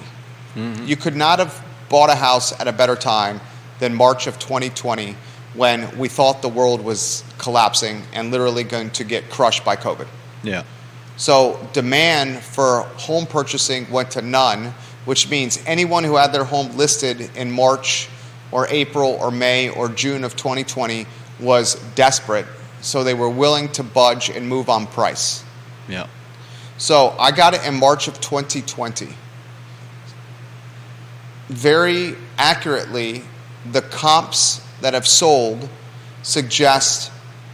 Mm-hmm. You could not have bought a house at a better time than March of 2020 when we thought the world was collapsing and literally going to get crushed by COVID. Yeah. So demand for home purchasing went to none, which means anyone who had their home listed in March or April or May or June of 2020 was desperate, so they were willing to budge and move on price. Yeah. So I got it in March of 2020. Very accurately, the comps that have sold suggest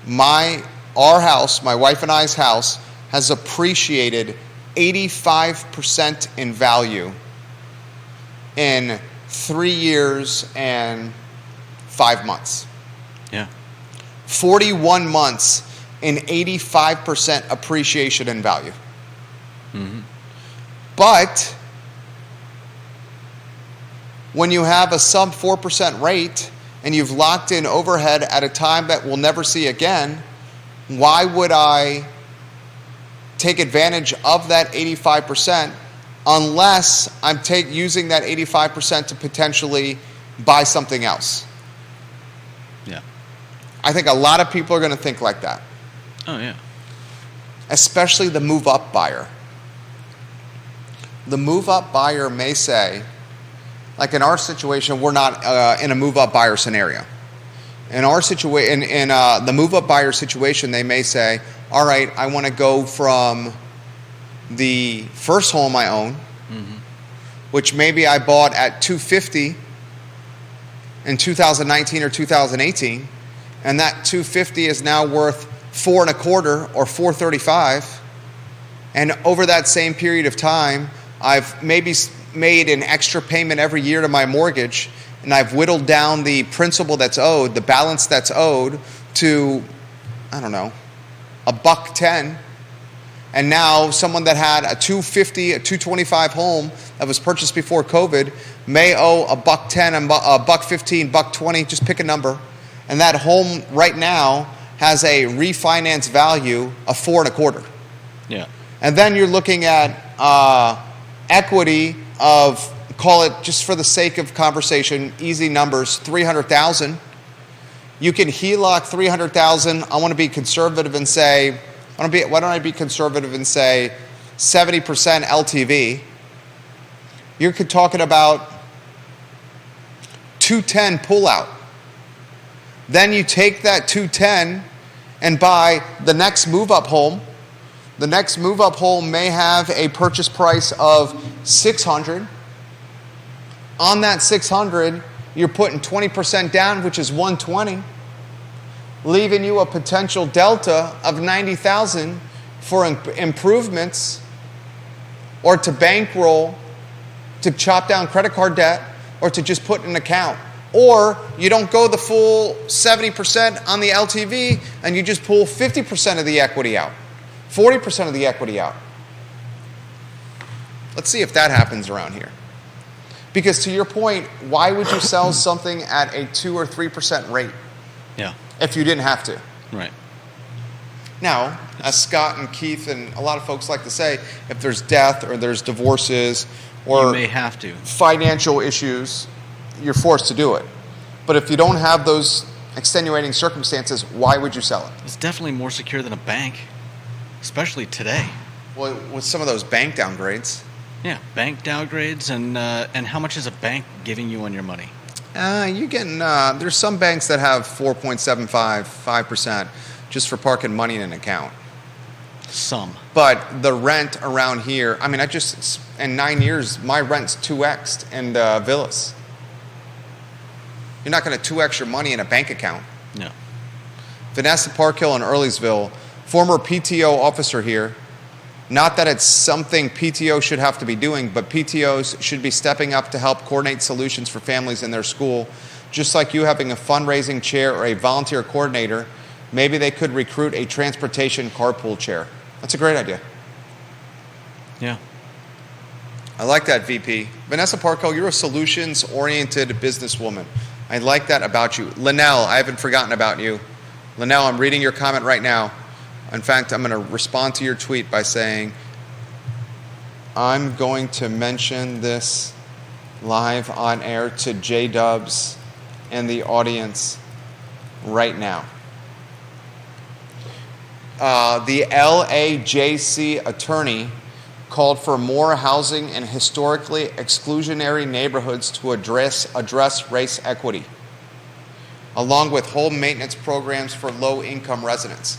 our house, my wife and I's house, has appreciated 85% in value in 3 years and 5 months. Yeah. 41 months in 85% appreciation in value. Mm-hmm. But when you have a sub 4% rate and you've locked in overhead at a time that we'll never see again, why would I take advantage of that 85% unless I'm using that 85% to potentially buy something else? Yeah. I think a lot of people are going to think like that. Oh, yeah. Especially the move-up buyer. The move-up buyer may say, like in our situation, we're not in a move-up buyer scenario. In our situation, in the move-up buyer situation, they may say, all right, I want to go from the first home I own, mm-hmm. which maybe I bought at $250 in 2019 or 2018, and that 250 is now worth 4.25 or 435, and over that same period of time, I've maybe made an extra payment every year to my mortgage, and I've whittled down the principal that's owed, the balance that's owed, to, I don't know, $1.10. And now someone that had a 250, a 225 home that was purchased before COVID may owe $1.10, $1.15, $1.20, just pick a number. And that home right now has a refinance value of 4.25. Yeah. And then you're looking at equity of, call it, just for the sake of conversation, easy numbers, $300,000. You can HELOC $300,000. I want to be conservative and say, why don't I be conservative and say 70% LTV? You're talking about 210 pullout. Then you take that 210 and buy the next move-up home. The next move-up home may have a purchase price of $600. On that $600, you're putting 20% down, which is $120, leaving you a potential delta of $90,000 for improvements, or to bankroll, to chop down credit card debt, or to just put in an account. Or you don't go the full 70% on the LTV and you just pull 50% of the equity out, 40% of the equity out. Let's see if that happens around here. Because to your point, why would you sell something at a 2 or 3% rate? Yeah. If you didn't have to. Right. Now, as Scott and Keith and a lot of folks like to say, if there's death or there's divorces or you may have to. Financial issues, you're forced to do it. But if you don't have those extenuating circumstances, why would you sell it? It's definitely more secure than a bank, especially today. Well, with some of those bank downgrades. Yeah, bank downgrades, and how much is a bank giving you on your money? You're getting, there's some banks that have 4.75%, 5% just for parking money in an account. Some. But the rent around here, I mean, in 9 years, my rent's 2x'd in villas. You're not going to 2x your money in a bank account. No. Vanessa Parkhill in Earlysville, former PTO officer here. Not that it's something PTO should have to be doing, but PTOs should be stepping up to help coordinate solutions for families in their school. Just like you having a fundraising chair or a volunteer coordinator, maybe they could recruit a transportation carpool chair. That's a great idea. Yeah. I like that, VP. Vanessa Parkhill, you're a solutions-oriented businesswoman. I like that about you. Linnell, I haven't forgotten about you. Linnell, I'm reading your comment right now. In fact, I'm going to respond to your tweet by saying, I'm going to mention this live on air to J-Dubs and the audience right now. The LAJC attorney called for more housing in historically exclusionary neighborhoods to address race equity, along with home maintenance programs for low-income residents.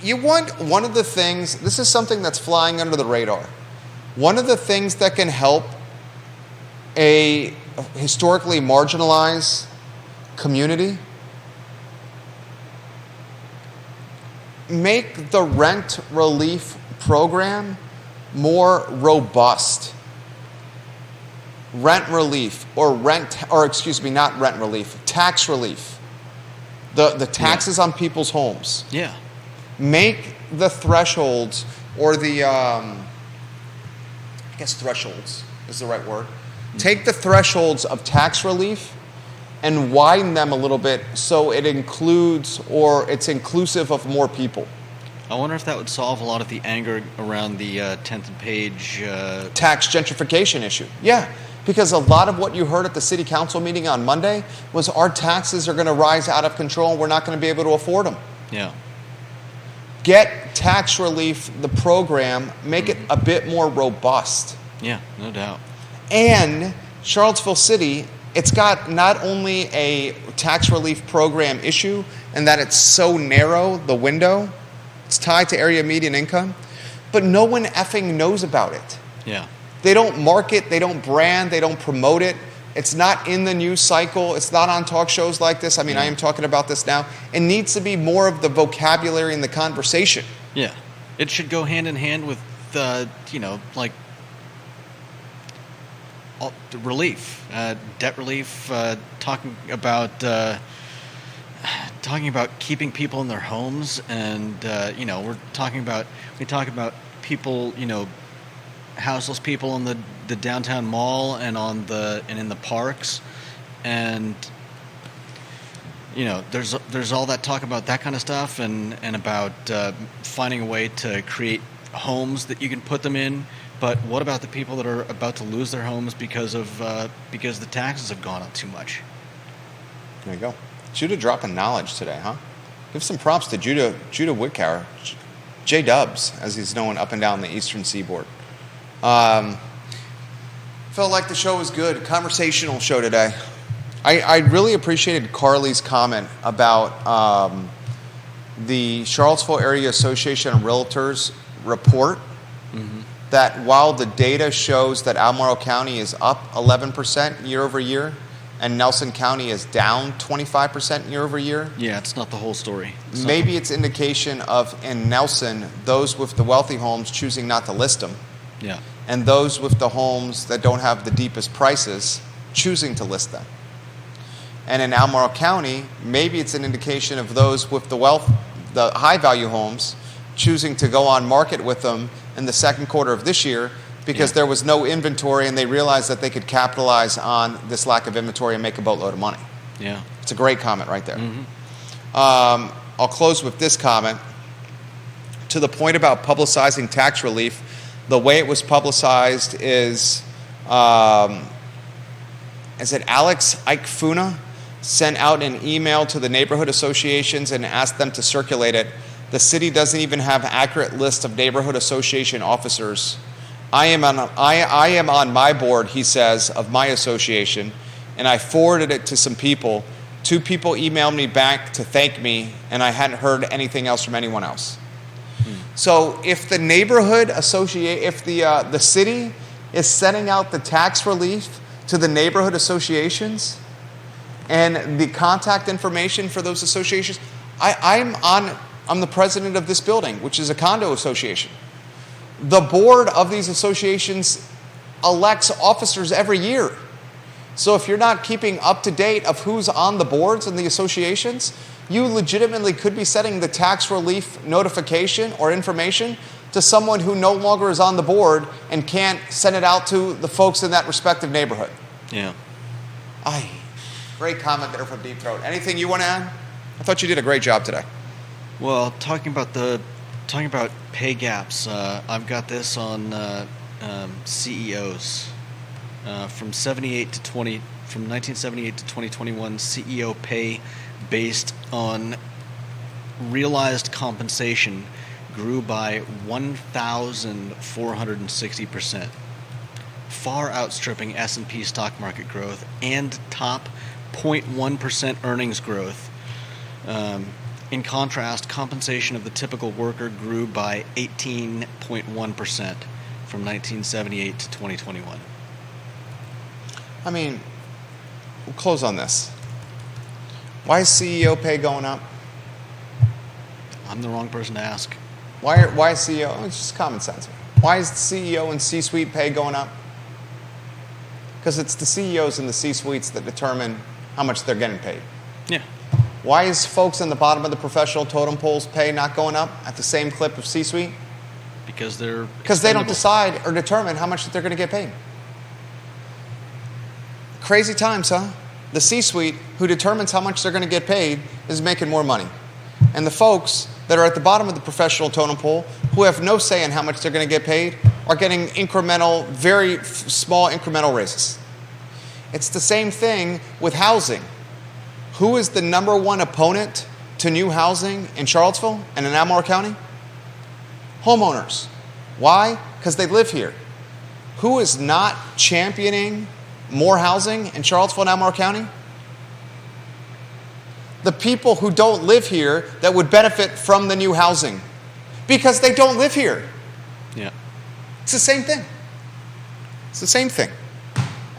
You want one of the things, this is something that's flying under the radar. One of the things that can help a historically marginalized community, make the rent relief program more robust. Rent relief not rent relief, tax relief. The taxes on people's homes. Yeah. Make the thresholds, or the, I guess thresholds is the right word. Take the thresholds of tax relief and widen them a little bit so it includes, or it's inclusive of more people. I wonder if that would solve a lot of the anger around the 10th page tax gentrification issue. Yeah, because a lot of what you heard at the city council meeting on Monday was our taxes are going to rise out of control and we're not going to be able to afford them. Yeah. Get tax relief, the program, make it a bit more robust. Yeah, no doubt. And Charlottesville City, it's got not only a tax relief program issue and that it's so narrow, the window, it's tied to area median income, but no one effing knows about it. Yeah. They don't market, they don't brand, they don't promote it. It's not in the news cycle. It's not on talk shows like this. I mean, I am talking about this now. It needs to be more of the vocabulary in the conversation. Yeah. It should go hand in hand with, like relief, debt relief, talking about keeping people in their homes, and we talk about people, houseless people in the downtown mall and in the parks, and there's all that talk about that kind of stuff, and about finding a way to create homes that you can put them in. But what about the people that are about to lose their homes because the taxes have gone up too much? There you go. Judah dropping knowledge today, huh? Give some props to Judah Whitcower, J-Dubs, as he's known up and down the eastern seaboard. Felt like the show was good. Conversational show today. I really appreciated Carly's comment about the Charlottesville Area Association of Realtors report, that while the data shows that Albemarle County is up 11% year over year and Nelson County is down 25% year over year. Yeah, it's not the whole story. Maybe it's indication of, in Nelson, those with the wealthy homes choosing not to list them. Yeah. And those with the homes that don't have the deepest prices choosing to list them. And in Albemarle County, maybe it's an indication of those with the high value homes choosing to go on market with them in the second quarter of this year because there was no inventory and they realized that they could capitalize on this lack of inventory and make a boatload of money. Yeah. It's a great comment right there. I'll close with this comment. To the point about publicizing tax relief, the way it was publicized is it Alex Ikefuna sent out an email to the neighborhood associations and asked them to circulate it. The city doesn't even have an accurate list of neighborhood association officers. I am on my board, he says, of my association, and I forwarded it to some people. 2 people emailed me back to thank me, and I hadn't heard anything else from anyone else. So if the neighborhood if the city is sending out the tax relief to the neighborhood associations and the contact information for those associations, I'm the president of this building, which is a condo association. The board of these associations elects officers every year. So if you're not keeping up to date of who's on the boards and the associations, you legitimately could be sending the tax relief notification or information to someone who no longer is on the board and can't send it out to the folks in that respective neighborhood. Yeah. Great comment there from Deep Throat. Anything you want to add? I thought you did a great job today. Well, talking about pay gaps, I've got this on CEOs from 1978 to 2021. CEO pay based on realized compensation grew by 1,460%, far outstripping S&P stock market growth and top 0.1% earnings growth. In contrast, compensation of the typical worker grew by 18.1% from 1978 to 2021. I mean, we'll close on this. Why is CEO pay going up? I'm the wrong person to ask. Why is CEO? It's just common sense. Why is the CEO and C-suite pay going up? Because it's the CEOs and the C-suites that determine how much they're getting paid. Yeah. Why is folks in the bottom of the professional totem pole's pay not going up at the same clip of C-suite? Because they don't decide or determine how much they're going to get paid. Crazy times, huh? The C-suite, who determines how much they're going to get paid, is making more money. And the folks that are at the bottom of the professional totem pole, who have no say in how much they're going to get paid, are getting incremental, very small incremental raises. It's the same thing with housing. Who is the number one opponent to new housing in Charlottesville and in Albemarle County? Homeowners. Why? Because they live here. Who is not championing more housing in Charlottesville and Albemarle County? The people who don't live here that would benefit from the new housing. Because they don't live here. Yeah. It's the same thing. It's the same thing.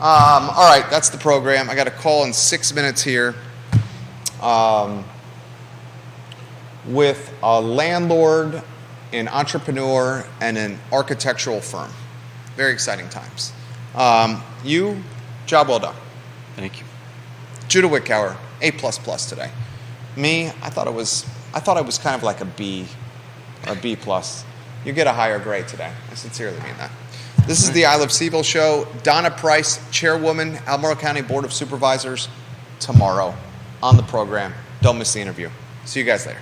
All right, that's the program. I got a call in 6 minutes here with a landlord, an entrepreneur, and an architectural firm. Very exciting times. Job well done. Thank you. Judah Wickower, A++ today. Me, I thought it was kind of like a B or a B+. You get a higher grade today. I sincerely mean that. This is the I Love CVille Show. Donna Price, Chairwoman, Albemarle County Board of Supervisors, tomorrow on the program. Don't miss the interview. See you guys later.